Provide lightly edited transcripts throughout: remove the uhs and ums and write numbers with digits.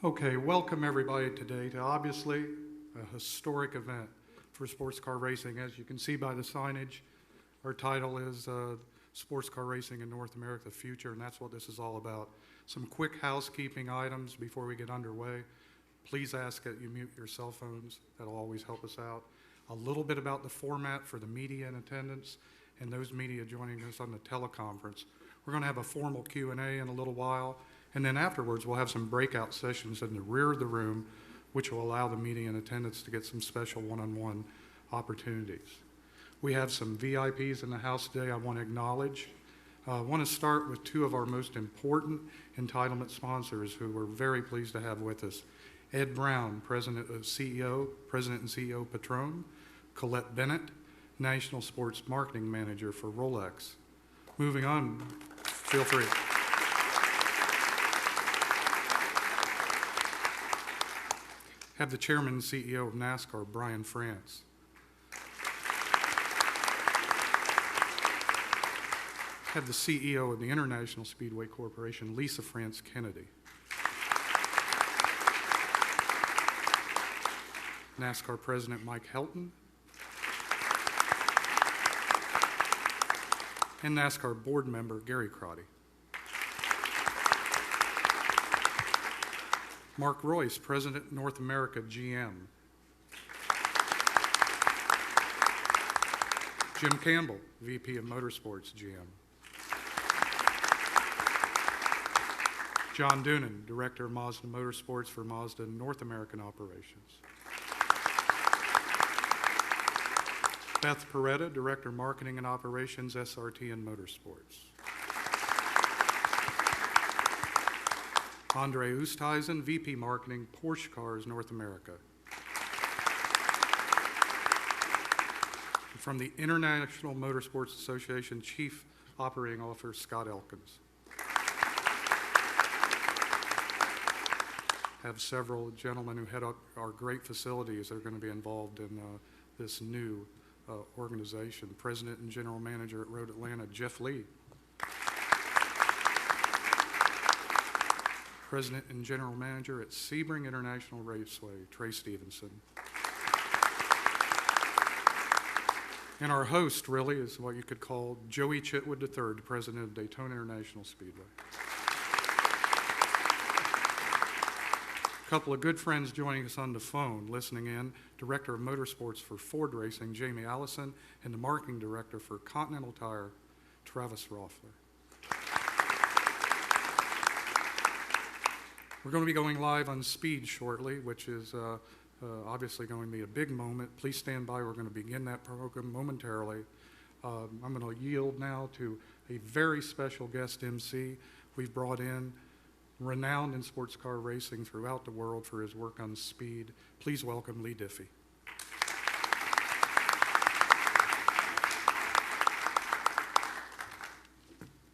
Okay, welcome everybody today to obviously a historic event for sports car racing. As you can see by the signage, our title is Sports Car Racing in North America, the Future, and that's what this is all about. Some quick housekeeping items before we get underway. Please ask that you mute your cell phones. That'll always help us out. A little bit about the format for the media in attendance and those media joining us on the teleconference. We're going to have a formal Q&A in a little while, and then afterwards we'll have some breakout sessions in the rear of the room, which will allow the media in attendance to get some special one-on-one opportunities. We have some VIPs in the house today I want to acknowledge. I want to start with two of our most important entitlement sponsors who we're very pleased to have with us. Ed Brown, President and CEO Patron, Colette Bennett, National Sports Marketing Manager for Rolex. Moving on, feel free. Have the Chairman and CEO of NASCAR, Brian France. Have the CEO of the International Speedway Corporation, Lisa France Kennedy. NASCAR President Mike Helton. And NASCAR Board Member Gary Crotty. Mark Royce, President, North America, GM. Jim Campbell, VP of Motorsports, GM. John Doonan, Director of Mazda Motorsports for Mazda North American Operations. Beth Peretta, Director of Marketing and Operations, SRT and Motorsports. Andre Oosthuizen, VP Marketing, Porsche Cars North America. From the International Motorsports Association, Chief Operating Officer Scott Elkins. Have several gentlemen who head up our great facilities that are going to be involved in this new organization. President and General Manager at Road Atlanta, Jeff Lee. President and General Manager at Sebring International Raceway, Trey Stevenson. And our host really is what you could call Joey Chitwood III, President of Daytona International Speedway. A couple of good friends joining us on the phone, listening in, Director of Motorsports for Ford Racing, Jamie Allison, and the Marketing Director for Continental Tire, Travis Roffler. We're going to be going live on Speed shortly, which is obviously going to be a big moment. Please stand by. We're going to begin that program momentarily. I'm going to yield now to a very special guest MC we've brought in, renowned in sports car racing throughout the world for his work on Speed. Please welcome Lee Diffie.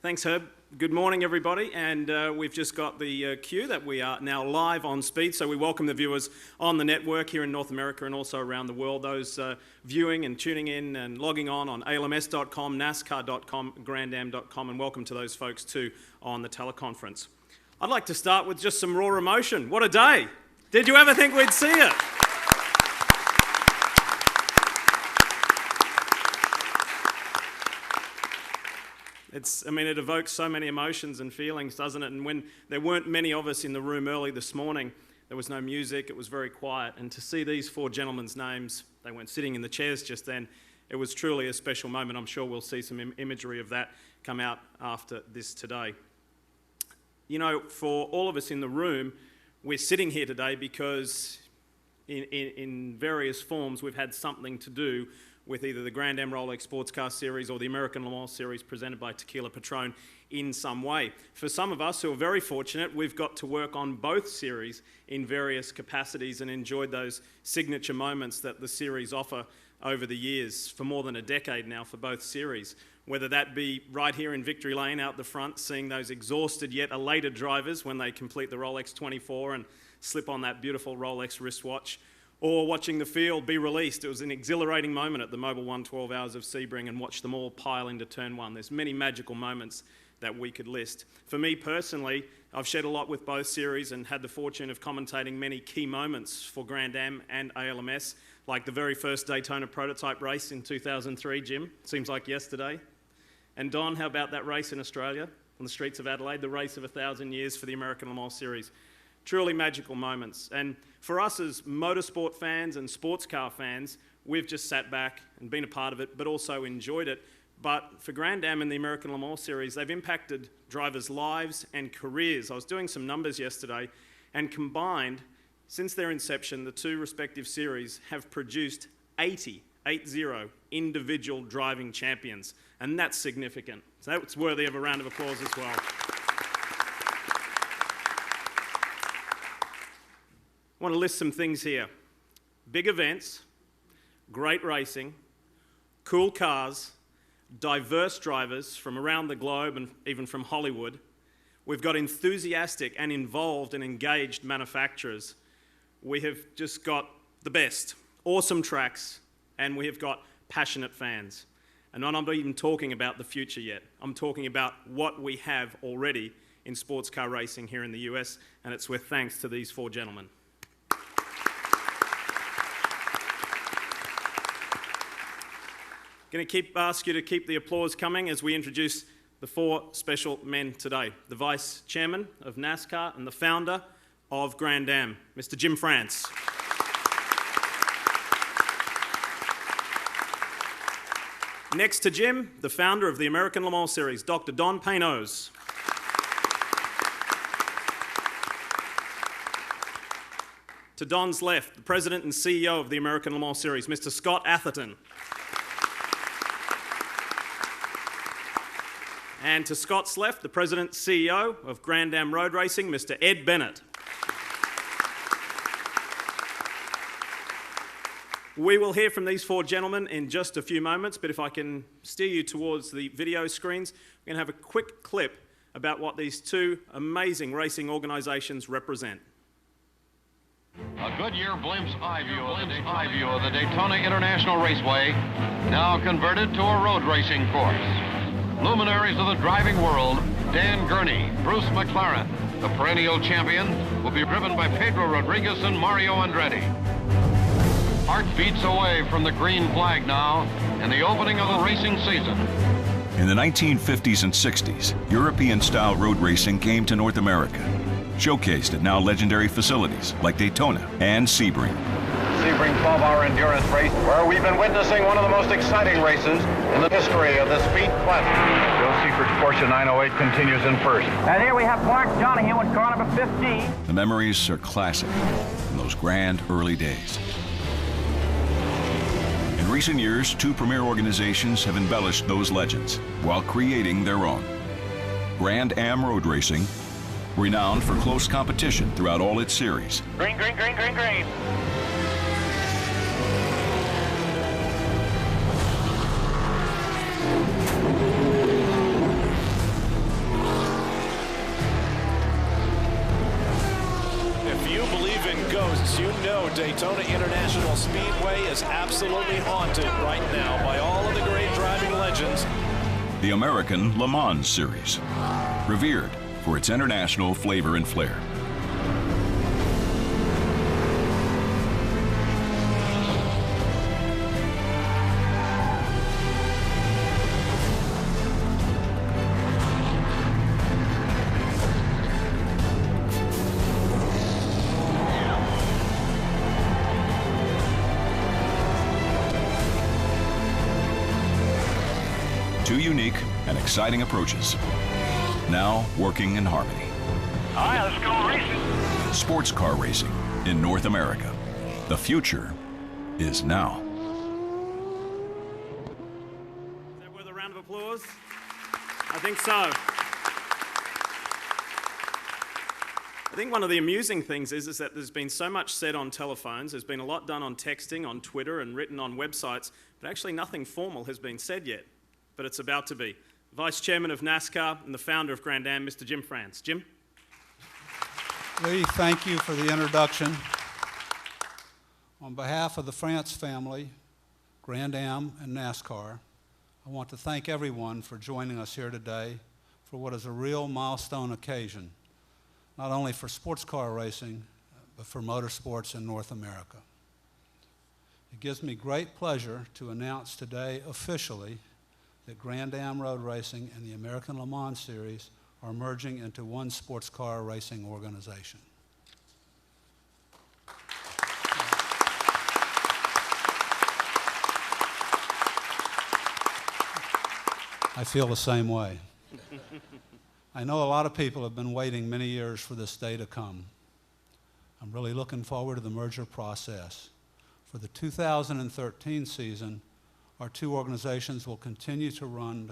Thanks, Herb. Good morning, everybody, and we've just got the cue that we are now live on Speed, so we welcome the viewers on the network here in North America and also around the world, those viewing and tuning in and logging on ALMS.com, NASCAR.com, GrandAm.com, and welcome to those folks too on the teleconference. I'd like to start with just some raw emotion. What a day! Did you ever think we'd see it? It evokes so many emotions and feelings, doesn't it? And when there weren't many of us in the room early this morning, there was no music, it was very quiet. And to see these four gentlemen's names, they weren't sitting in the chairs just then, it was truly a special moment. I'm sure we'll see some imagery of that come out after this today. You know, for all of us in the room, we're sitting here today because in various forms we've had something to do with either the Grand Am Rolex Sports Car Series or the American Le Mans Series presented by Tequila Patron in some way. For some of us who are very fortunate, we've got to work on both series in various capacities and enjoyed those signature moments that the series offer over the years for more than a decade now for both series. Whether that be right here in Victory Lane out the front, seeing those exhausted yet elated drivers when they complete the Rolex 24 and slip on that beautiful Rolex wristwatch, or watching the field be released. It was an exhilarating moment at the Mobil 1 12 Hours of Sebring and watch them all pile into Turn 1. There's many magical moments that we could list. For me personally, I've shared a lot with both series and had the fortune of commentating many key moments for Grand Am and ALMS, like the very first Daytona prototype race in 2003, Jim. Seems like yesterday. And Don, how about that race in Australia on the streets of Adelaide, the race of 1,000 years for the American Le Mans Series? Truly magical moments. And for us as motorsport fans and sports car fans, we've just sat back and been a part of it, but also enjoyed it. But for Grand Am and the American Le Mans Series, they've impacted drivers' lives and careers. I was doing some numbers yesterday, and combined, since their inception, the two respective series have produced 80 individual driving champions, and that's significant. So that's worthy of a round of applause as well. I want to list some things here. Big events, great racing, cool cars, diverse drivers from around the globe and even from Hollywood. We've got enthusiastic and involved and engaged manufacturers. We have just got the best, awesome tracks, and we have got passionate fans. And I'm not even talking about the future yet. I'm talking about what we have already in sports car racing here in the US, and it's with thanks to these four gentlemen. Going to ask you to keep the applause coming as we introduce the four special men today. The Vice Chairman of NASCAR and the founder of Grand Am, Mr. Jim France. Next to Jim, the founder of the American Le Mans Series, Dr. Don Paynos. To Don's left, the President and CEO of the American Le Mans Series, Mr. Scott Atherton. And to Scott's left, the President and CEO of Grand Am Road Racing, Mr. Ed Bennett. We will hear from these four gentlemen in just a few moments, but if I can steer you towards the video screens, we're going to have a quick clip about what these two amazing racing organisations represent. A Goodyear blimps eye view of the Daytona International Raceway, now converted to a road racing course. Luminaries of the driving world, Dan Gurney, Bruce McLaren, the perennial champion, will be driven by Pedro Rodriguez and Mario Andretti. Heart beats away from the green flag now in the opening of the racing season. In the 1950s and 60s, European-style road racing came to North America, showcased at now legendary facilities like Daytona and Sebring. Sebring 12-hour endurance race, where we've been witnessing one of the most exciting races in the history of the speed class. Joe Seifert Porsche 908 continues in first. And here we have Mark Donohue in car number 15. The memories are classic from those grand early days. In recent years, two premier organizations have embellished those legends while creating their own. Grand Am Road Racing, renowned for close competition throughout all its series. Green, green, green, green, green. If you believe in ghosts, you know Daytona International Speedway is absolutely haunted right now by all of the great driving legends. The American Le Mans Series, revered for its international flavor and flair. Two unique and exciting approaches, now working in harmony. All right, let's go racing. Sports car racing in North America. The future is now. Is that worth a round of applause? I think so. I think one of the amusing things is that there's been so much said on telephones, there's been a lot done on texting, on Twitter, and written on websites, but actually nothing formal has been said yet. But it's about to be. Vice Chairman of NASCAR and the founder of Grand Am, Mr. Jim France. Jim? Lee, thank you for the introduction. On behalf of the France family, Grand Am, and NASCAR, I want to thank everyone for joining us here today for for what is a real milestone occasion, not only for sports car racing, but for motorsports in North America. It gives me great pleasure to announce today officially that Grand Am Road Racing and the American Le Mans Series are merging into one sports car racing organization. I feel the same way. I know a lot of people have been waiting many years for this day to come. I'm really looking forward to the merger process. For the 2013 season, our two organizations will continue to run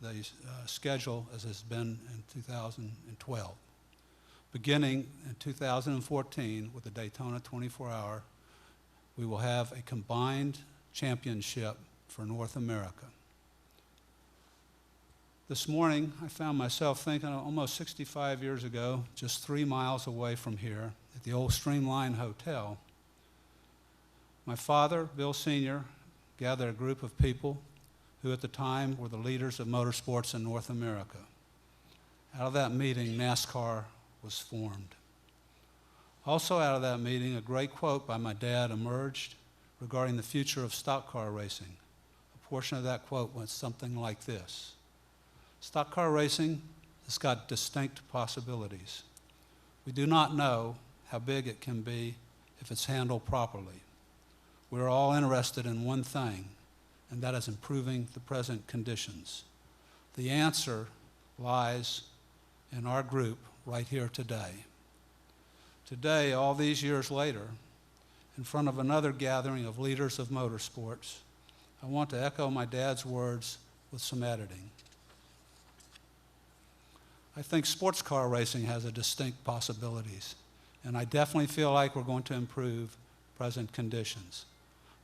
the schedule as has been in 2012. Beginning in 2014 with the Daytona 24-hour, we will have a combined championship for North America. This morning, I found myself thinking almost 65 years ago, just 3 miles away from here, at the old Streamline Hotel, my father, Bill Sr., gathered a group of people who at the time were the leaders of motorsports in North America. Out of that meeting, NASCAR was formed. Also out of that meeting, a great quote by my dad emerged regarding the future of stock car racing. A portion of that quote went something like this: "Stock car racing has got distinct possibilities. We do not know how big it can be if it's handled properly. We're all interested in one thing, and that is improving the present conditions. The answer lies in our group right here today." Today, all these years later, in front of another gathering of leaders of motorsports, I want to echo my dad's words with some editing. I think sports car racing has a distinct possibilities, and I definitely feel like we're going to improve present conditions.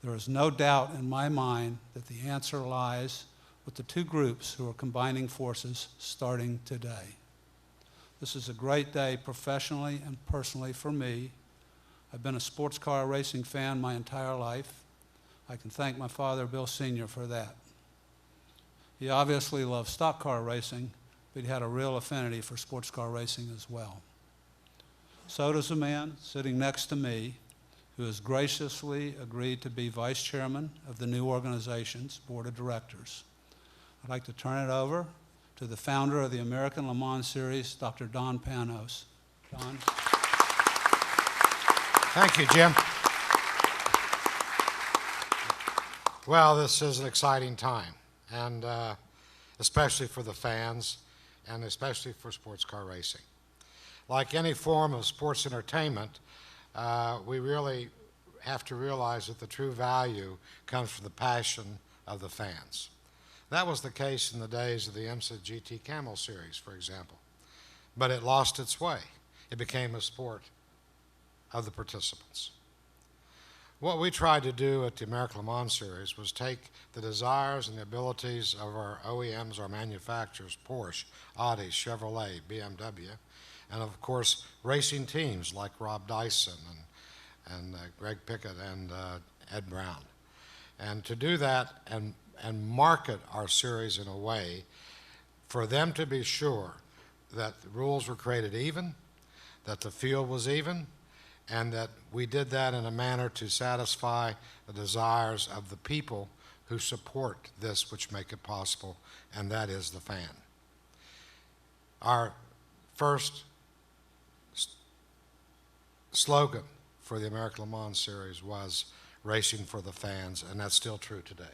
There is no doubt in my mind that the answer lies with the two groups who are combining forces starting today. This is a great day professionally and personally for me. I've been a sports car racing fan my entire life. I can thank my father, Bill Sr., for that. He obviously loved stock car racing, but he had a real affinity for sports car racing as well. So does a man sitting next to me who has graciously agreed to be vice chairman of the new organization's board of directors. I'd like to turn it over to the founder of the American Le Mans Series, Dr. Don Panos. Don? Thank you, Jim. Well, this is an exciting time, and especially for the fans, and especially for sports car racing. Like any form of sports entertainment, we really have to realize that the true value comes from the passion of the fans. That was the case in the days of the IMSA GT Camel Series, for example. But it lost its way. It became a sport of the participants. What we tried to do at the American Le Mans Series was take the desires and the abilities of our OEMs, our manufacturers, Porsche, Audi, Chevrolet, BMW, and of course racing teams like Rob Dyson and Greg Pickett and Ed Brown. And to do that and market our series in a way for them to be sure that the rules were created even, that the field was even, and that we did that in a manner to satisfy the desires of the people who support this, which make it possible, and that is the fan. Our first slogan for the American Le Mans Series was "Racing for the Fans," and that's still true today.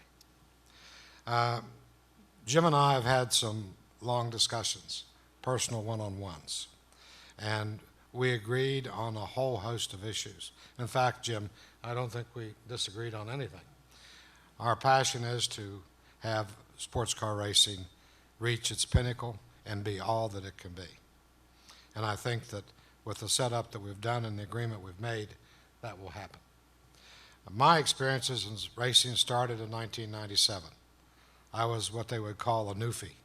Jim and I have had some long discussions, personal one-on-ones, and we agreed on a whole host of issues. In fact, Jim, I don't think we disagreed on anything. Our passion is to have sports car racing reach its pinnacle and be all that it can be. And I think that with the setup that we've done and the agreement we've made, that will happen. My experiences in racing started in 1997. I was what they would call a newfie.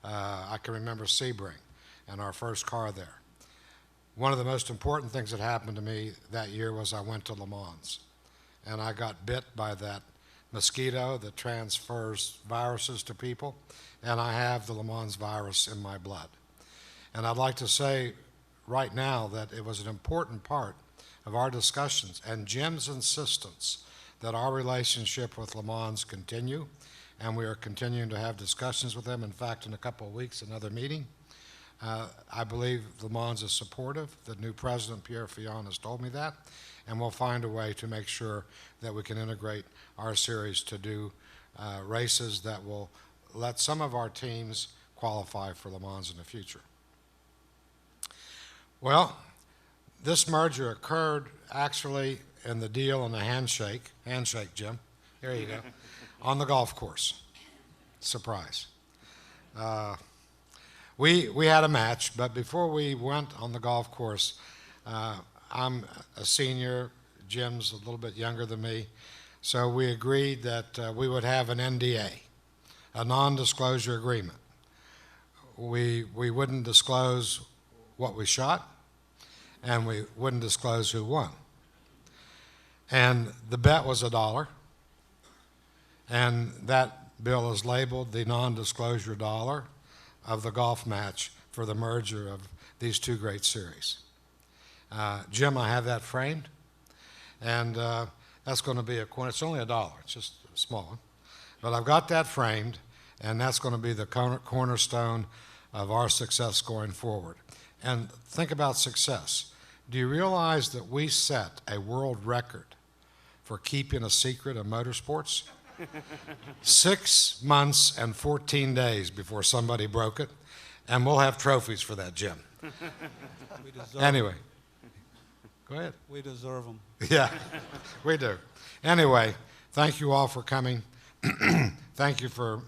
I can remember Sebring and our first car there. One of the most important things that happened to me that year was I went to Le Mans, and I got bit by that mosquito that transfers viruses to people, and I have the Le Mans virus in my blood. And I'd like to say right now that it was an important part of our discussions and Jim's insistence that our relationship with Le Mans continue, and we are continuing to have discussions with them. In fact, in a couple of weeks, another meeting. I believe Le Mans is supportive. The new president, Pierre Fillon, has told me that, and we'll find a way to make sure that we can integrate our series to do races that will let some of our teams qualify for Le Mans in the future. Well, this merger occurred actually in the deal on the handshake, Jim, here you go, on the golf course. Surprise. We had a match, but before we went on the golf course, I'm a senior, Jim's a little bit younger than me, so we agreed that we would have an NDA, a non-disclosure agreement. We wouldn't disclose what we shot, and we wouldn't disclose who won. And the bet was $1, and that bill is labeled the non-disclosure dollar of the golf match for the merger of these two great series. Jim, I have that framed, and that's going to be it's only $1, it's just a small one, but I've got that framed, and that's going to be the cornerstone of our success going forward. And think about success. Do you realize that we set a world record for keeping a secret in motorsports? 6 months and 14 days before somebody broke it, and we'll have trophies for that, Jim. Anyway, go ahead. We deserve them. Yeah, we do. Anyway, thank you all for coming. Thank you for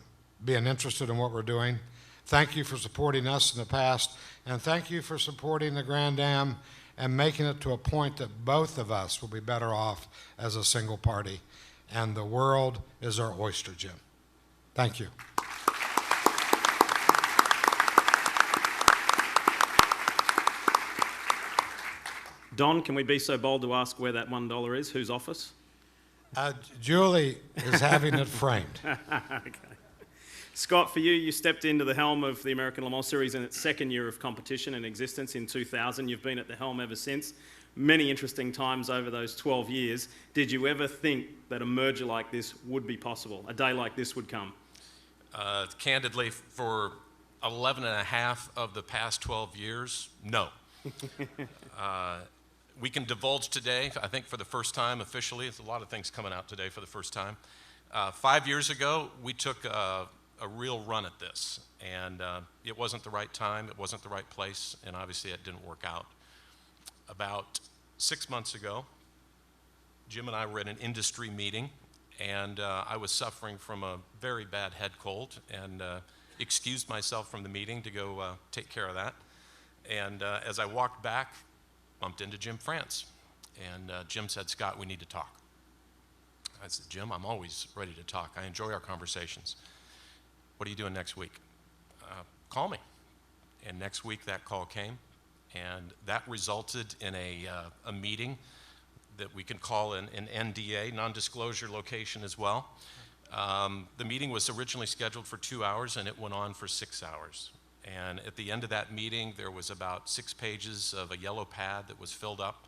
being interested in what we're doing. Thank you for supporting us in the past, and thank you for supporting the Grand Am and making it to a point that both of us will be better off as a single party. And the world is our oyster, Jim. Thank you. Don, can we be so bold to ask where that $1 is? Whose office? Julie is having it framed. Okay. Scott, for you, you stepped into the helm of the American Le Mans Series in its second year of competition and existence in 2000. You've been at the helm ever since. Many interesting times over those 12 years. Did you ever think that a merger like this would be possible? A day like this would come? Candidly, for 11 and a half of the past 12 years, no. We can divulge today, I think for the first time officially, there's a lot of things coming out today for the first time. 5 years ago, we took a real run at this, and it wasn't the right time, it wasn't the right place, and obviously it didn't work out. About 6 months ago, Jim and I were at an industry meeting, and I was suffering from a very bad head cold, and excused myself from the meeting to go take care of that. And as I walked back, bumped into Jim France, and Jim said, "Scott, we need to talk." I said, "Jim, I'm always ready to talk. I enjoy our conversations. What are you doing next week?" "Call me." And next week that call came, and that resulted in a meeting that we can call an NDA, non-disclosure location as well. The meeting was originally scheduled for 2 hours, and it went on for 6 hours. And at the end of that meeting, there was about 6 pages of a yellow pad that was filled up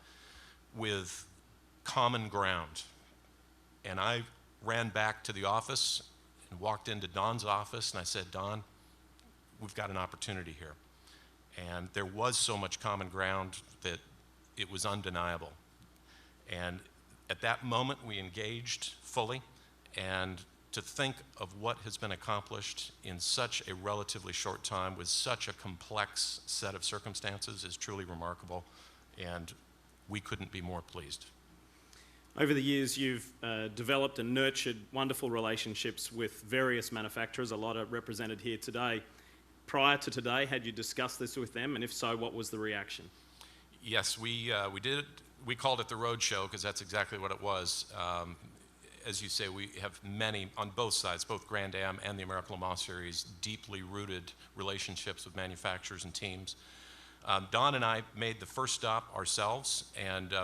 with common ground. And I ran back to the office and walked into Don's office, and I said, "Don, we've got an opportunity here." And there was so much common ground that it was undeniable. And at that moment, we engaged fully, and to think of what has been accomplished in such a relatively short time with such a complex set of circumstances is truly remarkable, and we couldn't be more pleased. Over the years, you've developed and nurtured wonderful relationships with various manufacturers, a lot are represented here today. Prior to today, had you discussed this with them, and if so, what was the reaction? Yes, we did. We called it the road show because that's exactly what it was. As you say, we have many, on both sides, both Grand Am and the American Le Mans Series, deeply rooted relationships with manufacturers and teams. Don and I made the first stop ourselves, and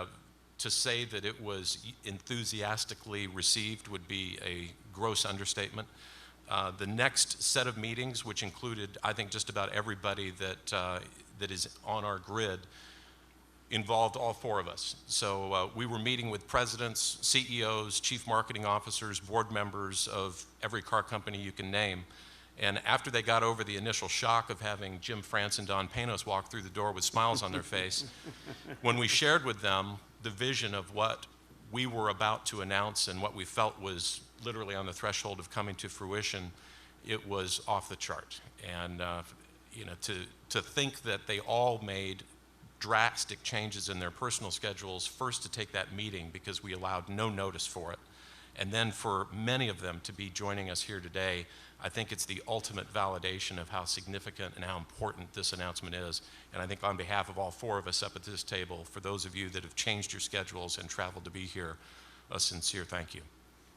To say that it was enthusiastically received would be a gross understatement. The next set of meetings, which included, I think, just about everybody that is on our grid, involved all four of us. So we were meeting with presidents, CEOs, chief marketing officers, board members of every car company you can name. And after they got over the initial shock of having Jim France and Don Panos walk through the door with smiles on their face, when we shared with them the vision of what we were about to announce and what we felt was literally on the threshold of coming to fruition, it was off the chart. And you know, to think that they all made drastic changes in their personal schedules, first to take that meeting because we allowed no notice for it, and then for many of them to be joining us here today, I think it's the ultimate validation of how significant and how important this announcement is. And I think on behalf of all four of us up at this table, for those of you that have changed your schedules and traveled to be here, a sincere thank you.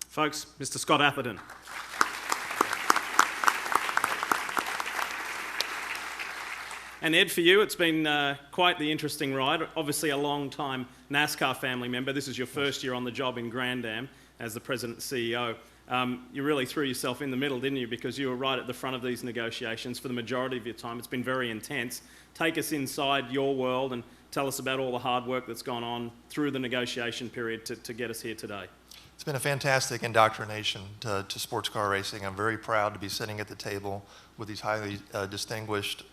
Folks, Mr. Scott Atherton. And Ed, for you, it's been quite the interesting ride. Obviously a long-time NASCAR family member. This is your first year on the job in Grand Am as the president and CEO. You really threw yourself in the middle, didn't you? Because you were right at the front of these negotiations for the majority of your time. It's been very intense. Take us inside your world and tell us about all the hard work that's gone on through the negotiation period to get us here today. It's been a fantastic indoctrination to sports car racing. I'm very proud to be sitting at the table with these highly distinguished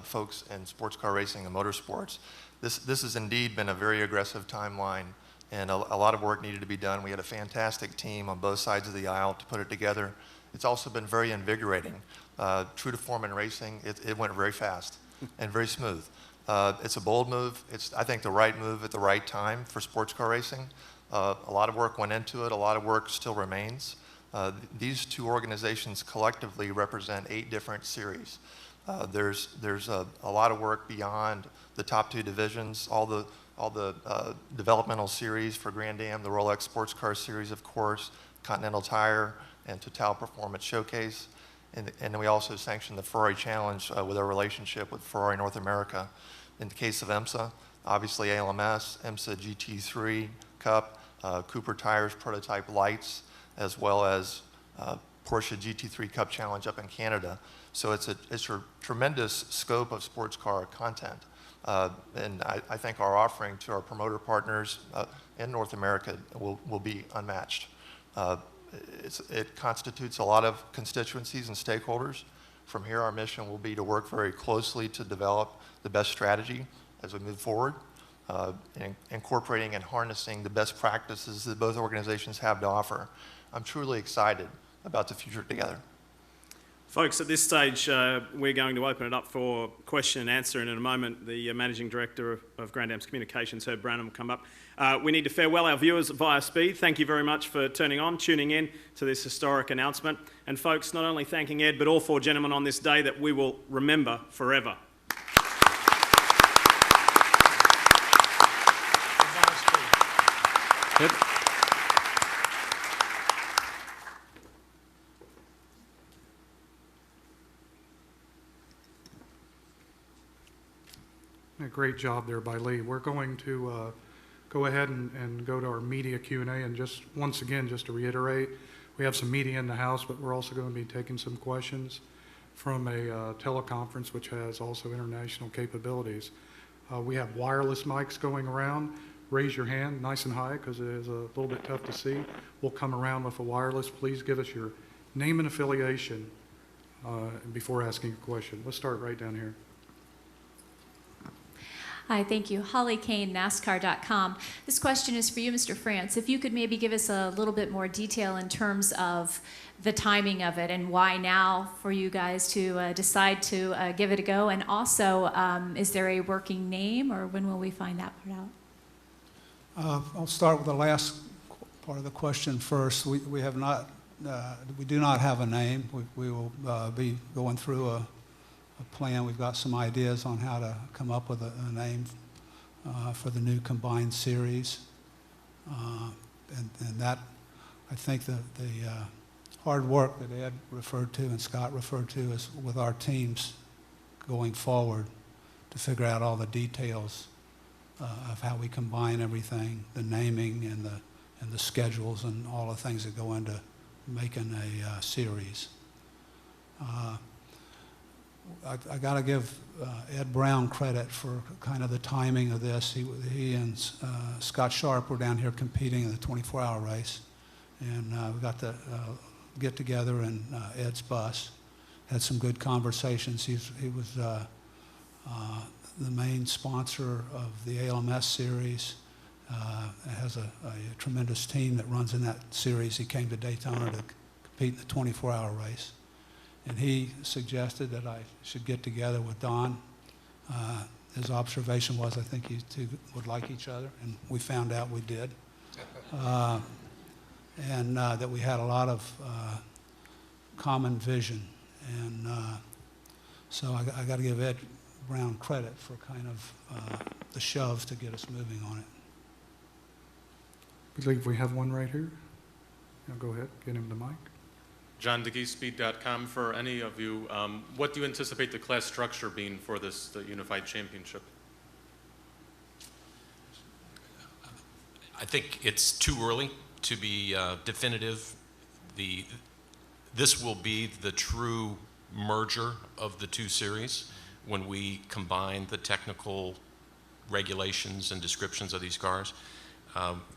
folks in sports car racing and motorsports. This has indeed been a very aggressive timeline, and a lot of work needed to be done. We had a fantastic team on both sides of the aisle to put it together. It's also been very invigorating. True to form in racing, it went very fast and very smooth. It's a bold move. It's, I think, the right move at the right time for sports car racing. A lot of work went into it. A lot of work still remains. These two organizations collectively represent 8 different series. There's a lot of work beyond the top 2 divisions, all the developmental series for Grand Am, the Rolex Sports Car Series, of course, Continental Tire, and Total Performance Showcase. And then we also sanctioned the Ferrari Challenge with our relationship with Ferrari North America. In the case of IMSA, obviously ALMS, IMSA GT3 Cup, Cooper Tires Prototype Lights, as well as Porsche GT3 Cup Challenge up in Canada. So it's a tremendous scope of sports car content. And I think our offering to our promoter partners in North America will be unmatched. It constitutes a lot of constituencies and stakeholders. From here, our mission will be to work very closely to develop the best strategy as we move forward, incorporating and harnessing the best practices that both organizations have to offer. I'm truly excited about the future together. Folks, at this stage, we're going to open it up for question and answer, and in a moment, the Managing Director of Grand Am's Communications, Herb Branham, will come up. We need to farewell our viewers via speed. Thank you very much for tuning in to this historic announcement. And folks, not only thanking Ed, but all 4 gentlemen on this day that we will remember forever. Yep. A great job there by Lee. We're going to go ahead and go to our media Q&A, and just once again, just to reiterate, we have some media in the house, but we're also going to be taking some questions from a teleconference which has also international capabilities. We have wireless mics going around. Raise your hand nice and high because it is a little bit tough to see. We'll come around with a wireless. Please give us your name and affiliation before asking a question. Let's start right down here. Hi, thank you. Holly Kane, NASCAR.com. This question is for you, Mr. France. If you could maybe give us a little bit more detail in terms of the timing of it and why now for you guys to decide to give it a go. And also, is there a working name, or when will we find that part out? I'll start with the last part of the question first. We have not, we do not have a name. We will be going through a plan. We've got some ideas on how to come up with a name for the new combined series. And that, I think the hard work that Ed referred to and Scott referred to is with our teams going forward to figure out all the details of how we combine everything, the naming and the schedules and all the things that go into making a series. I got to give Ed Brown credit for kind of the timing of this. He and Scott Sharp were down here competing in the 24-hour race, and we got to get together in Ed's bus, had some good conversations. He was the main sponsor of the ALMS series. Has a tremendous team that runs in that series. He came to Daytona to compete in the 24-hour race. And he suggested that I should get together with Don. His observation was, I think you two would like each other, and we found out we did. And that we had a lot of common vision. And so I got to give Ed Brown credit for kind of the shove to get us moving on it. I believe we have one right here. Now go ahead, get him the mic. JohnDeGeespeed.com. For any of you, what do you anticipate the class structure being for the Unified Championship? I think it's too early to be definitive. This will be the true merger of the two series when we combine the technical regulations and descriptions of these cars.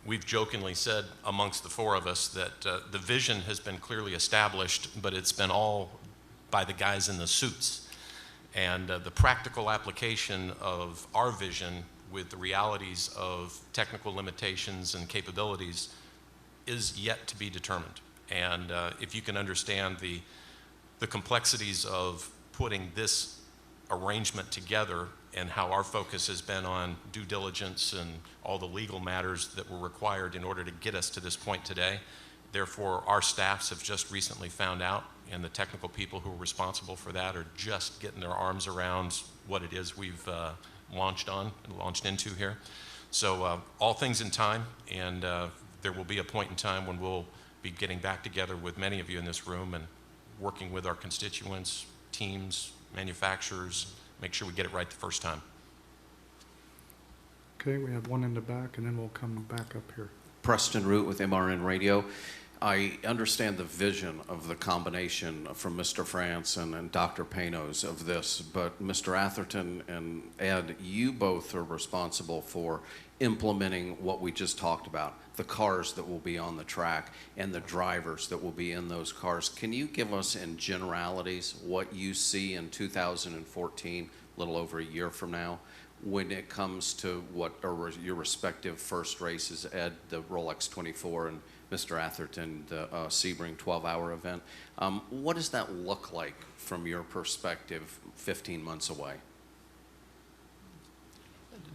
We've jokingly said amongst the four of us that the vision has been clearly established, but it's been all by the guys in the suits. And the practical application of our vision with the realities of technical limitations and capabilities is yet to be determined. And if you can understand the complexities of putting this arrangement together and how our focus has been on due diligence and all the legal matters that were required in order to get us to this point today. Therefore, our staffs have just recently found out, and the technical people who are responsible for that are just getting their arms around what it is we've launched into here. So all things in time, and there will be a point in time when we'll be getting back together with many of you in this room and working with our constituents, teams, manufacturers, make sure we get it right the first time. Okay, we have one in the back, and then we'll come back up here. Preston Root with MRN Radio. I understand the vision of the combination from Mr. France and Dr. Panos of this, but Mr. Atherton and Ed, you both are responsible for implementing what we just talked about, the cars that will be on the track and the drivers that will be in those cars. Can you give us in generalities what you see in 2014, a little over a year from now, when it comes to what are your respective first races, Ed, the Rolex 24, and Mr. Atherton, the Sebring 12-hour event? What does that look like from your perspective 15 months away?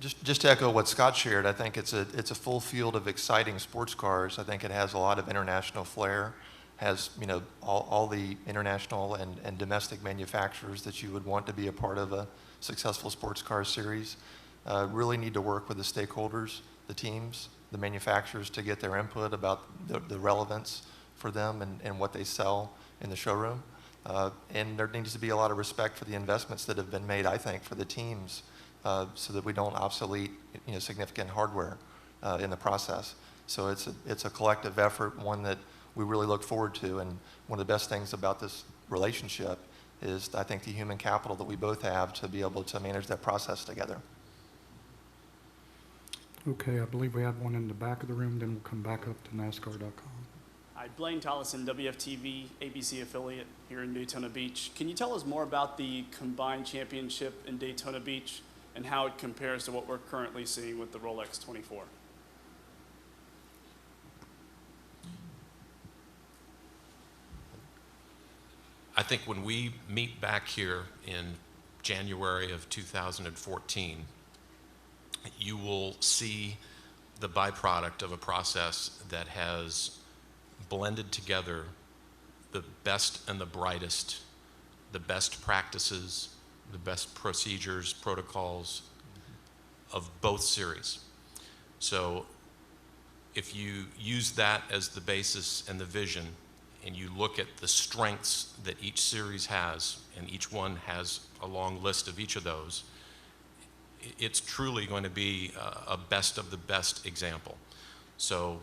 Just to echo what Scott shared, I think it's a full field of exciting sports cars. I think it has a lot of international flair, has all the international and domestic manufacturers that you would want to be a part of a successful sports car series. Really need to work with the stakeholders, the teams, the manufacturers to get their input about the relevance for them and what they sell in the showroom. And there needs to be a lot of respect for the investments that have been made, I think, for the teams, so that we don't obsolete significant hardware in the process. So it's a collective effort, one that we really look forward to. And one of the best things about this relationship is, I think, the human capital that we both have to be able to manage that process together. Okay, I believe we have one in the back of the room, then we'll come back up to NASCAR.com. Hi, Blaine Tollison, WFTV, ABC affiliate here in Daytona Beach. Can you tell us more about the combined championship in Daytona Beach and how it compares to what we're currently seeing with the Rolex 24? I think when we meet back here in January of 2014, you will see the byproduct of a process that has blended together the best and the brightest, the best practices, the best procedures, protocols of both series. So if you use that as the basis and the vision, and you look at the strengths that each series has, and each one has a long list of each of those, it's truly going to be a best of the best example. So,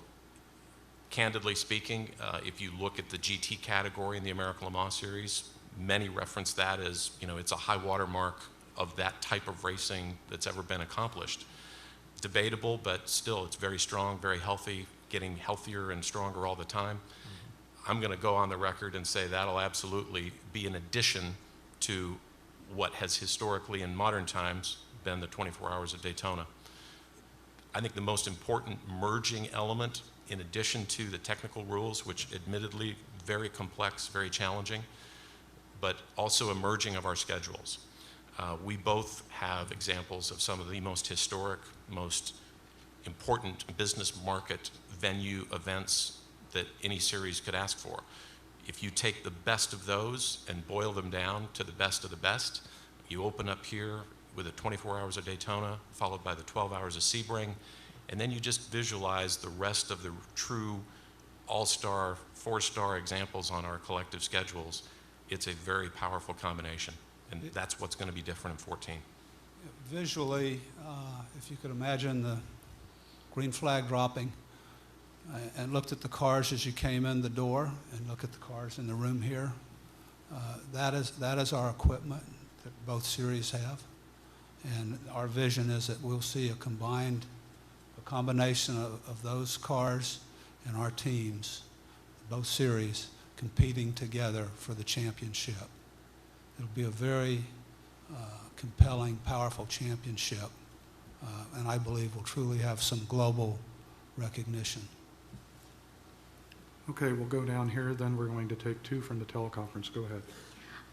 candidly speaking, if you look at the GT category in the American Le Mans Series, many reference that as, it's a high water mark of that type of racing that's ever been accomplished. Debatable, but still it's very strong, very healthy, getting healthier and stronger all the time. I'm going to go on the record and say that'll absolutely be an addition to what has historically in modern times been the 24 Hours of Daytona. I think the most important merging element, in addition to the technical rules, which admittedly very complex, very challenging, but also a merging of our schedules. We both have examples of some of the most historic, most important business market venue events that any series could ask for. If you take the best of those and boil them down to the best of the best, you open up here with the 24 Hours of Daytona, followed by the 12 Hours of Sebring, and then you just visualize the rest of the true all-star, four-star examples on our collective schedules. It's a very powerful combination, and that's what's going to be different in 14. Visually, if you could imagine the green flag dropping, and looked at the cars as you came in the door, and look at the cars in the room here, that is our equipment that both series have, and our vision is that we'll see a combination of those cars and our teams, both series, competing together for the championship. It'll be a very compelling, powerful championship, and I believe we'll truly have some global recognition. Okay, we'll go down here, then we're going to take two from the teleconference. Go ahead.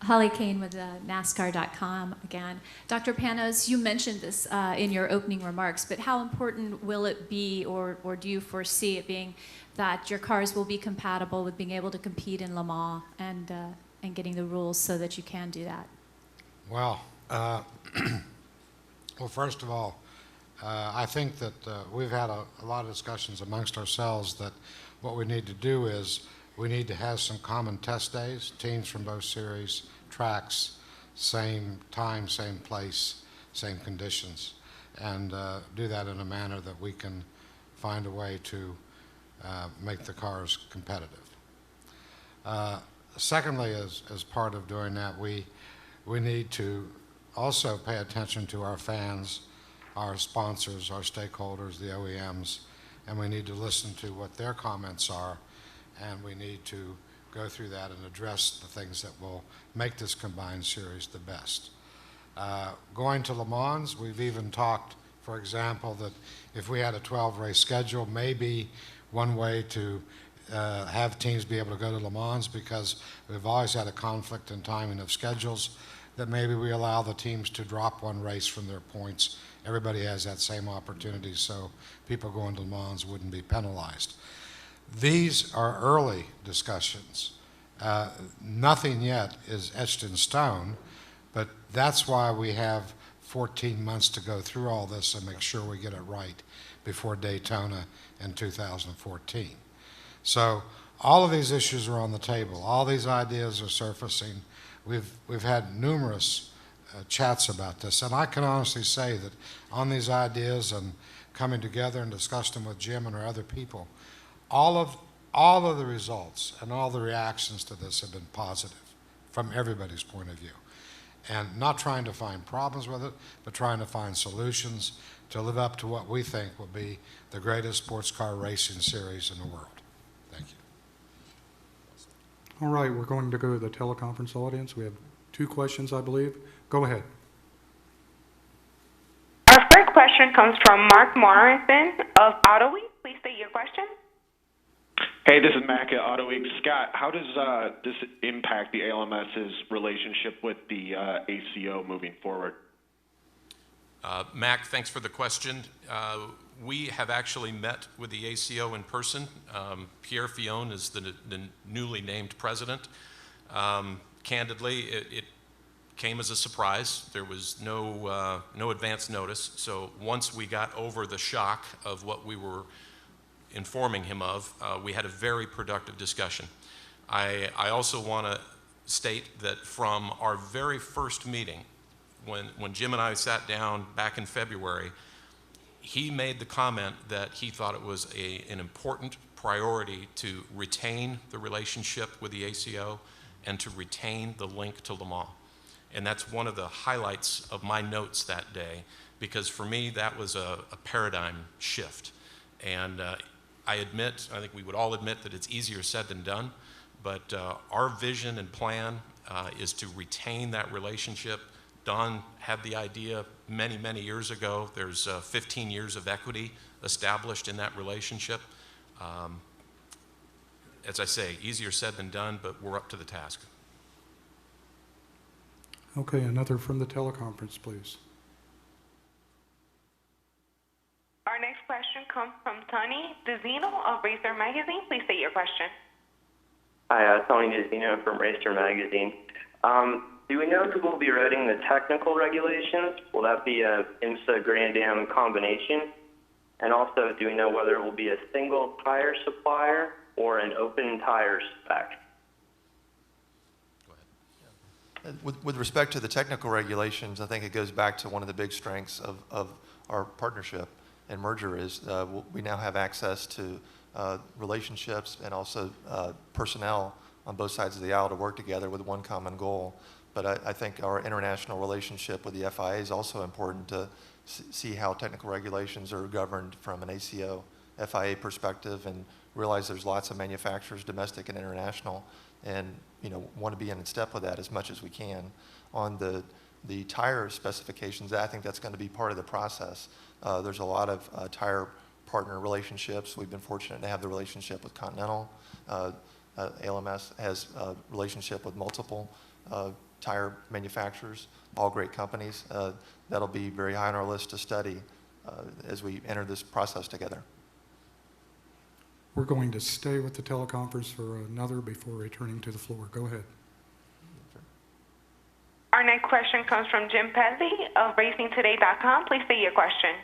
Holly Kane with NASCAR.com again. Dr. Panos, you mentioned this in your opening remarks, but how important will it be, or do you foresee it being, that your cars will be compatible with being able to compete in Le Mans and getting the rules so that you can do that? Well, well, first of all, I think that we've had a lot of discussions amongst ourselves that what we need to do is we need to have some common test days, teams from both series, tracks, same time, same place, same conditions, and do that in a manner that we can find a way to make the cars competitive. Secondly, as part of doing that, we need to also pay attention to our fans, our sponsors, our stakeholders, the OEMs, and we need to listen to what their comments are, and we need to go through that and address the things that will make this combined series the best. Going to Le Mans, we've even talked, for example, that if we had a 12-race schedule, maybe one way to have teams be able to go to Le Mans, because we've always had a conflict in timing of schedules, that maybe we allow the teams to drop one race from their points. Everybody has that same opportunity, so people going to Le Mans wouldn't be penalized. These are early discussions. Nothing yet is etched in stone, but that's why we have 14 months to go through all this and make sure we get it right before Daytona in 2014. So all of these issues are on the table. All these ideas are surfacing. We've had numerous chats about this, and I can honestly say that on these ideas and coming together and discussing them with Jim and our other people, all of the results and all the reactions to this have been positive from everybody's point of view. And not trying to find problems with it, but trying to find solutions to live up to what we think will be the greatest sports car racing series in the world. Thank you. All right, we're going to go to the teleconference audience. We have two questions, I believe. Go ahead. Our first question comes from Mark Morrison of AutoWeek. Please state your question. Hey, this is Mac at AutoWeek. Scott, how does this impact the ALMS's relationship with the ACO moving forward? Mac, thanks for the question. We have actually met with the ACO in person. Pierre Fillon is the newly named president. Candidly, it came as a surprise. There was no advance notice. So once we got over the shock of what we were informing him of, we had a very productive discussion. I also want to state that from our very first meeting when Jim and I sat down back in February, he made the comment that he thought it was an important priority to retain the relationship with the ACO and to retain the link to Le Mans. And that's one of the highlights of my notes that day, because for me, that was a paradigm shift. And I think we would all admit that it's easier said than done, but our vision and plan is to retain that relationship. Don had the idea many, many years ago. There's 15 years of equity established in that relationship. As I say, easier said than done, but we're up to the task. Okay, another from the teleconference, please. Our next question comes from Tony DeZino of Racer Magazine. Please state your question. Hi, Tony DeZino from Racer Magazine. Do we know who will be writing the technical regulations? Will that be a IMSA Grand Am combination? And also, do we know whether it will be a single tire supplier or an open tire spec? With respect to the technical regulations, I think it goes back to one of the big strengths of our partnership and merger is we now have access to relationships and also personnel on both sides of the aisle to work together with one common goal. But I think our international relationship with the FIA is also important to see how technical regulations are governed from an ACO FIA perspective, and realize there's lots of manufacturers, domestic and international, and want to be in step with that as much as we can. On the tire specifications, I think that's going to be part of the process. There's a lot of tire partner relationships. We've been fortunate to have the relationship with Continental. ALMS has a relationship with multiple tire manufacturers, all great companies. That'll be very high on our list to study as we enter this process together. We're going to stay with the teleconference for another before returning to the floor. Go ahead. Our next question comes from Jim Pesley of RacingToday.com. Please state your question.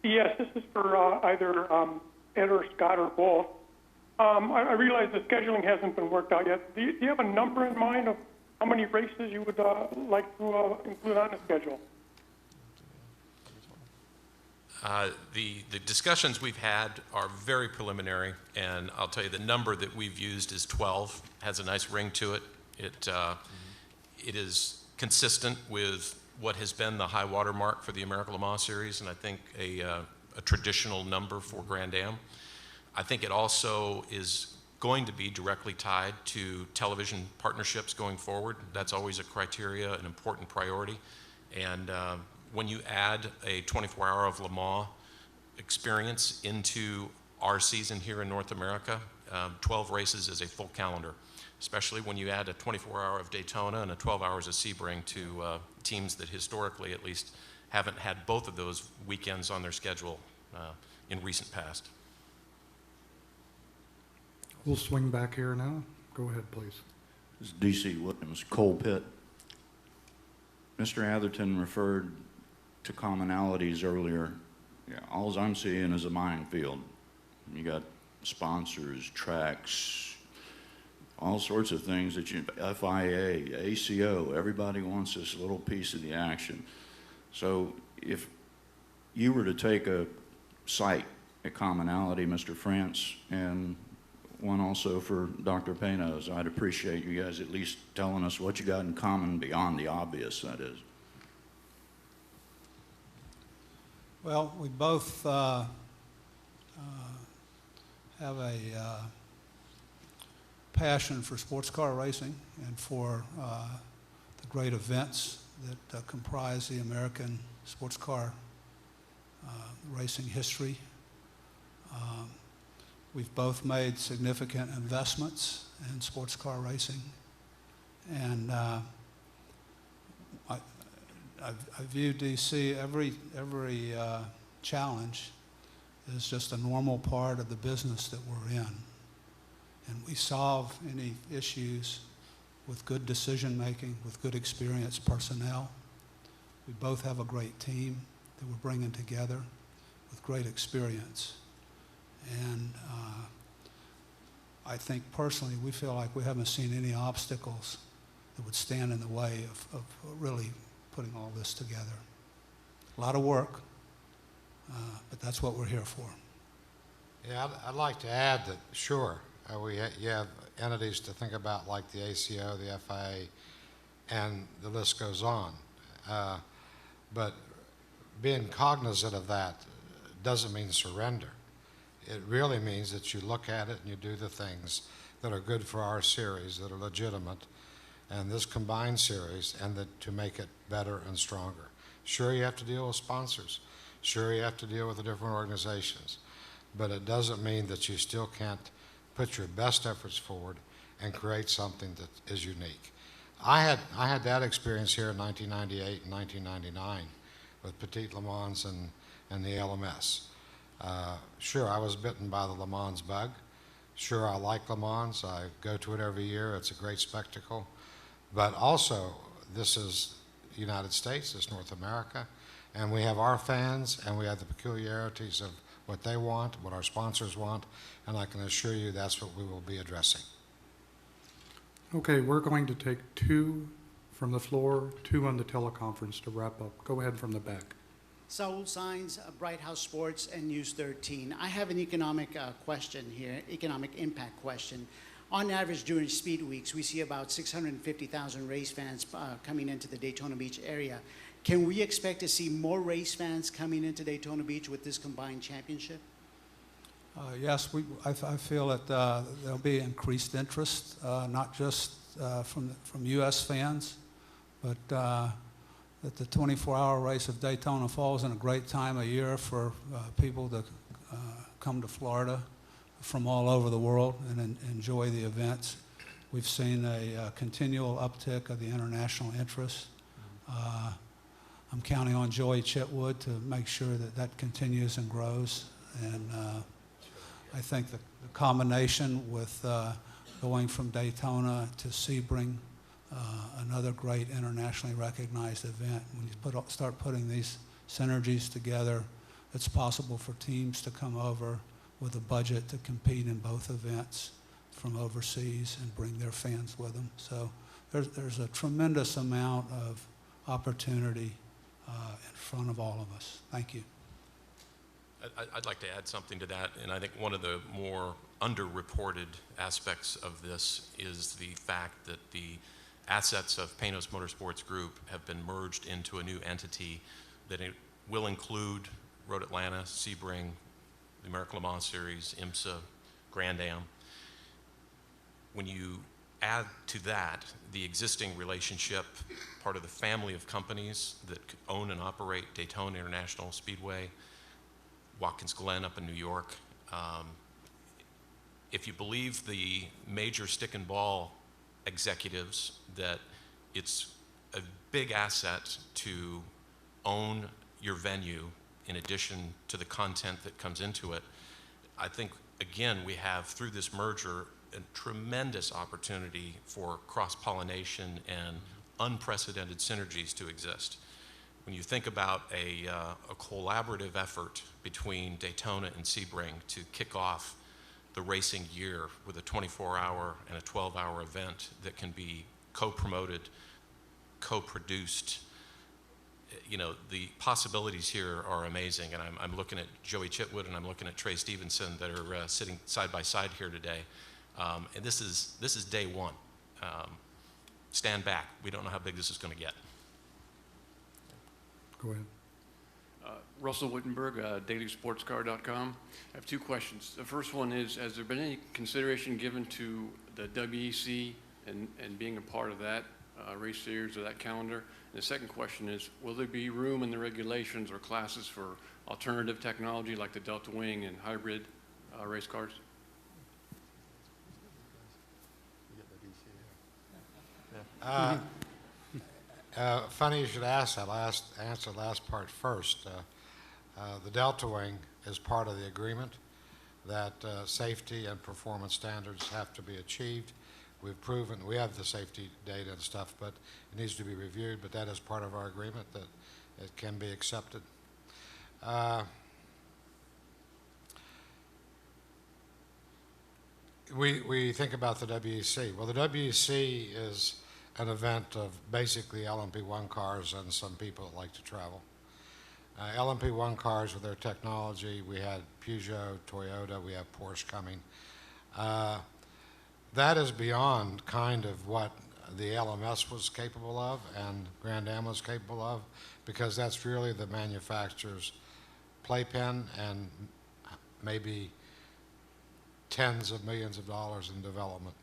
Yes, this is for either Ed or Scott or both. I realize the scheduling hasn't been worked out yet. Do you have a number in mind of how many races you would like to include on the schedule? The discussions we've had are very preliminary, and I'll tell you the number that we've used is 12. Has a nice ring to it. It is consistent with what has been the high water mark for the American Le Mans Series, and I think a traditional number for Grand Am. I think it also is going to be directly tied to television partnerships going forward. That's always a criteria, an important priority. And when you add a 24-hour of Le Mans experience into our season here in North America, 12 races is a full calendar, especially when you add a 24-hour of Daytona and a 12 hours of Sebring to teams that historically at least haven't had both of those weekends on their schedule in recent past. We'll swing back here now. Go ahead, please. This is D.C. Williams, Coal Pit. Mr. Atherton referred to commonalities earlier. Yeah, all I'm seeing is a minefield. You got sponsors, tracks, all sorts of things that FIA, ACO, everybody wants this little piece of the action. So if you were to take a site, a commonality, Mr. France, and one also for Dr. Panos, I'd appreciate you guys at least telling us what you got in common beyond the obvious, that is. Well, we both have a passion for sports car racing and for the great events that comprise the American sports car racing history. We've both made significant investments in sports car racing, and I view DC, every challenge is just a normal part of the business that we're in. And we solve any issues with good decision making, with good experienced personnel. We both have a great team that we're bringing together with great experience. And I think personally we feel like we haven't seen any obstacles that would stand in the way of really putting all this together. A lot of work, but that's what we're here for. Yeah, I'd like to add that, sure, you have entities to think about like the ACO, the FIA, and the list goes on. But being cognizant of that doesn't mean surrender. It really means that you look at it and you do the things that are good for our series, that are legitimate, and this combined series, and that to make it better and stronger. Sure, you have to deal with sponsors. Sure, you have to deal with the different organizations. But it doesn't mean that you still can't put your best efforts forward and create something that is unique. I had that experience here in 1998 and 1999 with Petit Le Mans and the ALMS. Sure, I was bitten by the Le Mans bug. Sure, I like Le Mans. I go to it every year. It's a great spectacle. But also, this is the United States, it's North America, and we have our fans, and we have the peculiarities of what they want, what our sponsors want, and I can assure you that's what we will be addressing. Okay, we're going to take 2 from the floor, 2 on the teleconference to wrap up. Go ahead from the back. Saul Sines, Bright House Sports and News 13. I have an economic question here, economic impact question. On average, during speed weeks, we see about 650,000 race fans coming into the Daytona Beach area. Can we expect to see more race fans coming into Daytona Beach with this combined championship? Yes, I feel that there'll be increased interest, not just from U.S. fans, but that the 24-hour race of Daytona falls in a great time of year for people to come to Florida from all over the world and enjoy the events. We've seen a continual uptick of the international interest. I'm counting on Joey Chitwood to make sure that that continues and grows. And I think the combination with going from Daytona to Sebring, another great internationally recognized event, when you start putting these synergies together, it's possible for teams to come over with a budget to compete in both events from overseas and bring their fans with them. So there's a tremendous amount of opportunity in front of all of us. Thank you. I'd like to add something to that, and I think one of the more underreported aspects of this is the fact that the assets of Panos Motorsports Group have been merged into a new entity that it will include Road Atlanta, Sebring, the American Le Mans Series, IMSA, Grand Am. When you add to that the existing relationship, part of the family of companies that own and operate Daytona International Speedway, Watkins Glen up in New York. If you believe the major stick and ball executives that it's a big asset to own your venue in addition to the content that comes into it, I think, again, we have, through this merger, a tremendous opportunity for cross-pollination and unprecedented synergies to exist. When you think about a collaborative effort between Daytona and Sebring to kick off the racing year with a 24-hour and a 12-hour event that can be co-promoted, co-produced, you know, the possibilities here are amazing. And I'm looking at Joey Chitwood and I'm looking at Trey Stevenson that are sitting side by side here today. And this is day one. Stand back. We don't know how big this is going to get. Go ahead. Russell Wittenberg, dailysportscar.com. I have 2 questions. The first one is, has there been any consideration given to the WEC and being a part of that race series or that calendar? And the second question is, will there be room in the regulations or classes for alternative technology like the Delta Wing and hybrid race cars? Funny you should ask that. Answer the last part first. The Delta Wing is part of the agreement that safety and performance standards have to be achieved. We've proven, we have the safety data and stuff, but it needs to be reviewed, but that is part of our agreement that it can be accepted. We think about the WEC. Well, the WEC is an event of basically LMP1 cars and some people that like to travel. LMP1 cars with their technology, we had Peugeot, Toyota, we have Porsche coming. That is beyond kind of what the ALMS was capable of and Grand Am was capable of, because that's really the manufacturer's playpen and maybe tens of millions of dollars in development.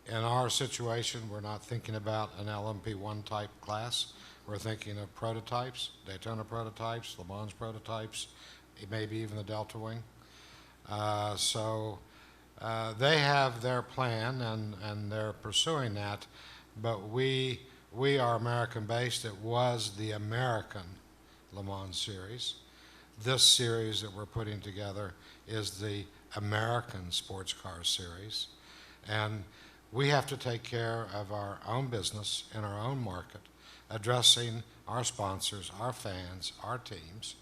In our situation, we're not thinking about an LMP1 type class. We're thinking of prototypes, Daytona prototypes, Le Mans prototypes, maybe even the Delta Wing. They have their plan and they're pursuing that, but we are American-based. It was the American Le Mans series. This series that we're putting together is the American Sports Car Series, and we have to take care of our own business in our own market, addressing our sponsors, our fans, our teams,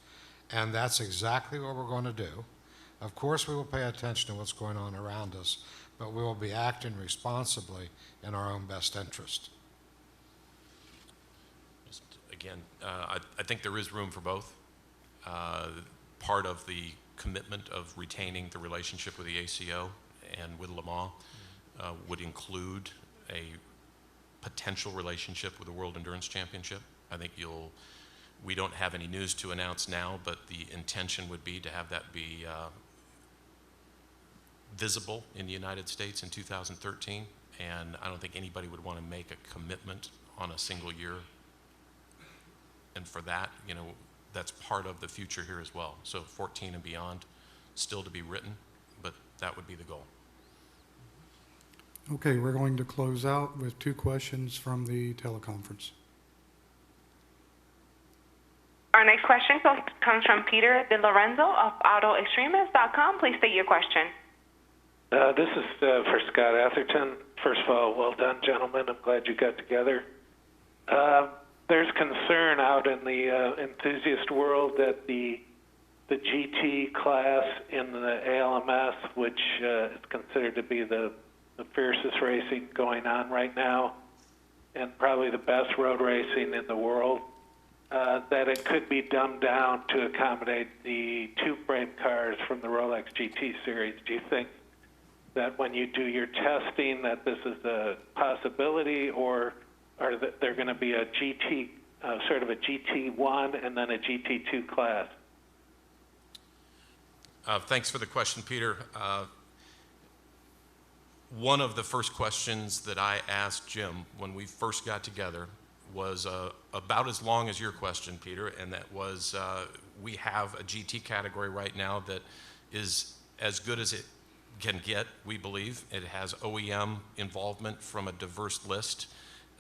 and that's exactly what we're going to do. Of course, we will pay attention to what's going on around us, but we will be acting responsibly in our own best interest. Just again, I think there is room for both. Part of the commitment of retaining the relationship with the ACO and with Le Mans would include a potential relationship with the World Endurance Championship. I think we don't have any news to announce now, but the intention would be to have that be visible in the United States in 2013, and I don't think anybody would want to make a commitment on a single year. And for that, that's part of the future here as well. So 14 and beyond, still to be written, but that would be the goal. Okay, we're going to close out with 2 questions from the teleconference. Our next question comes from Peter DeLorenzo of AutoExtremist.com. Please state your question. This is for Scott Atherton. First of all, well done, gentlemen. I'm glad you got together. There's concern out in the enthusiast world that the GT class in the ALMS, which is considered to be the fiercest racing going on right now, and probably the best road racing in the world, that it could be dumbed down to accommodate the two-frame cars from the Rolex GT series. Do you think that when you do your testing that this is a possibility, or are there going to be a GT, sort of a GT1 and then a GT2 class? Thanks for the question, Peter. One of the first questions that I asked Jim when we first got together was about as long as your question, Peter, and that was we have a GT category right now that is as good as it can get, we believe. It has OEM involvement from a diverse list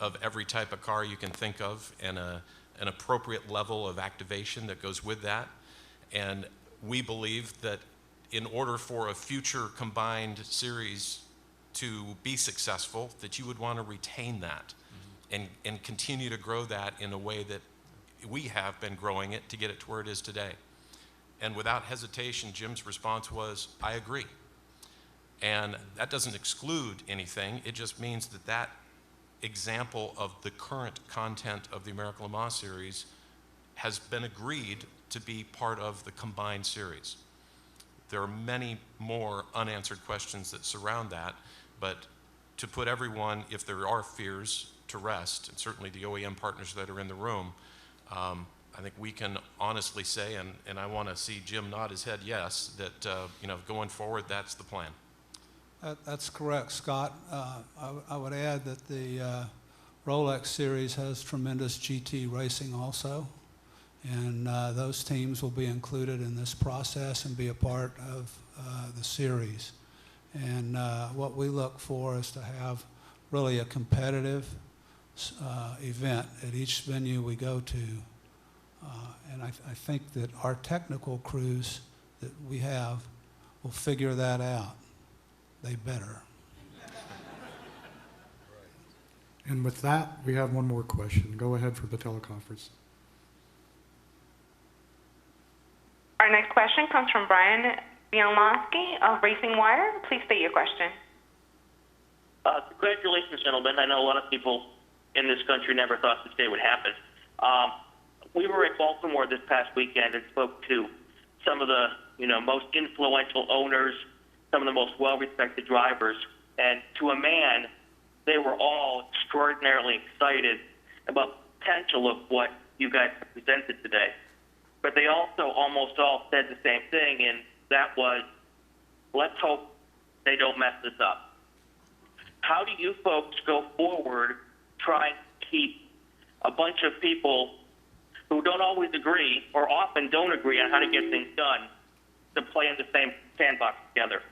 of every type of car you can think of, and an appropriate level of activation that goes with that. And we believe that in order for a future combined series to be successful, that you would want to retain that and continue to grow that in a way that we have been growing it to get it to where it is today. And without hesitation, Jim's response was, I agree. And that doesn't exclude anything. It just means that that example of the current content of the American Le Mans series has been agreed to be part of the combined series. There are many more unanswered questions that surround that, but to put everyone, if there are fears, to rest, and certainly the OEM partners that are in the room, I think we can honestly say, and I want to see Jim nod his head yes, that going forward, that's the plan. That's correct, Scott. I would add that the Rolex series has tremendous GT racing also, and those teams will be included in this process and be a part of the series. And what we look for is to have really a competitive event at each venue we go to. And I think that our technical crews that we have will figure that out. They better. And with that, we have one more question. Go ahead for the teleconference. Our next question comes from Brian Bielmowski of Racing Wire. Please state your question. Congratulations, gentlemen. I know a lot of people in this country never thought this day would happen. We were in Baltimore this past weekend and spoke to some of the most influential owners, some of the most well-respected drivers, and to a man, they were all extraordinarily excited about the potential of what you guys have presented today. But they also almost all said the same thing, and that was, let's hope they don't mess this up. How do you folks go forward trying to keep a bunch of people who don't always agree or often don't agree on how to get things done to play in the same sandbox together?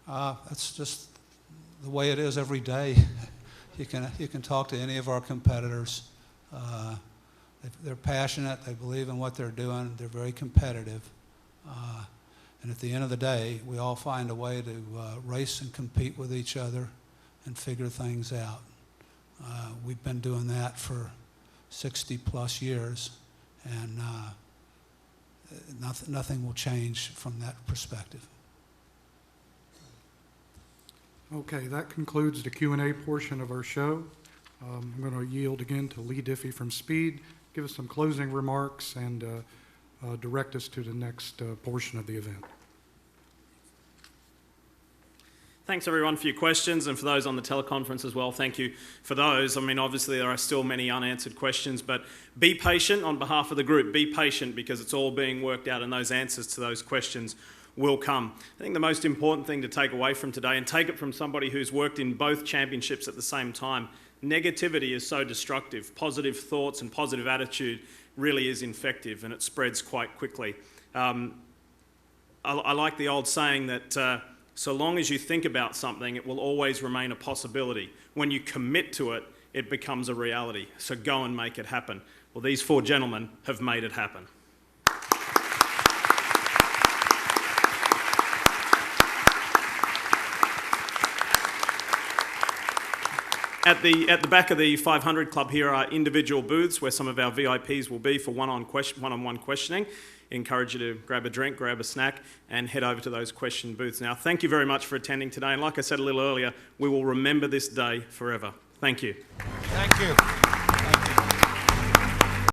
That's just the way it is every day. You can talk to any of our competitors. They're passionate. They believe in what they're doing. They're very competitive. And at the end of the day, we all find a way to race and compete with each other and figure things out. We've been doing that for 60 plus years, and nothing will change from that perspective. Okay, that concludes the Q&A portion of our show. I'm going to yield again to Lee Diffie from Speed, give us some closing remarks, and direct us to the next portion of the event. Thanks everyone for your questions, and for those on the teleconference as well, thank you for those. I mean, obviously there are still many unanswered questions, but be patient on behalf of the group. Be patient because it's all being worked out and those answers to those questions will come. I think the most important thing to take away from today, and take it from somebody who's worked in both championships at the same time, negativity is so destructive. Positive thoughts and positive attitude really is infective, and it spreads quite quickly. I like the old saying that so long as you think about something, it will always remain a possibility. When you commit to it, it becomes a reality. So go and make it happen. Well, these four gentlemen have made it happen. At the back of the 500 Club here are individual booths where some of our VIPs will be for one-on-one questioning. Encourage you to grab a drink, grab a snack, and head over to those question booths. Now, thank you very much for attending today. And like I said a little earlier, we will remember this day forever. Thank you. Thank you. Thank you.